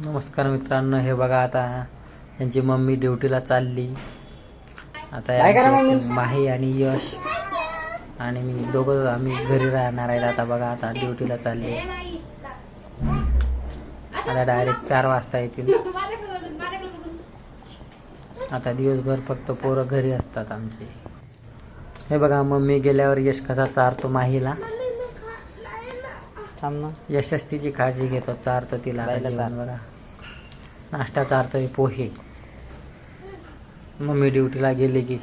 नमस्कार मित्रांनो, हे बघा आता यांची मम्मी ड्युटीला चालली. आता माही आणि यश आणि मी दोघं आम्ही घरी राहणार आहेत. आता बघा आता ड्युटीला चालली. आता डायरेक्ट 4 वाजता येतील. आता दिवसभर फक्त पोरं घरी असतात आमचे. हे बघा मम्मी गेल्यावर यश कसा चारतो माहीला. यशच तिची काळजी घेतो, चारतो तिला. बघा नाश्ता चारतोय पोहे. मम्मी ड्युटीला गेली की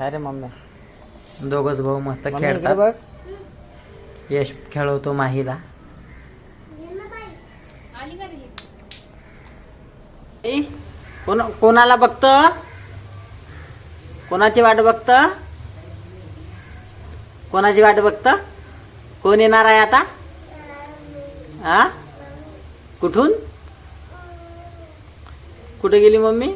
अरे मम्मी दोघच भाऊ मस्त खेळतात. यश खेळवतो माहीला. कोणाला बघत, कोणाची वाट बघत, कोणाची वाट बघत? कोण येणार आहे आता? आ कुठून? कुठे गेली मम्मी?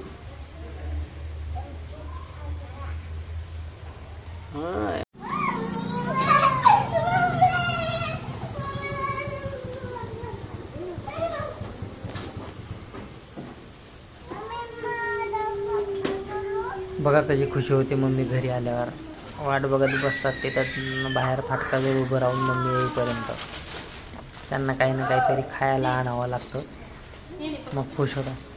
बघा कशी खुशी होते मम्मी घरी आल्यावर. वाट बघत बसतात ते, त्यात बाहेर फाटकाजवळ उभं राहून मम्मी येईपर्यंत. त्यांना काही ना काहीतरी खायला आणावं लागतं, मग खुश होतात.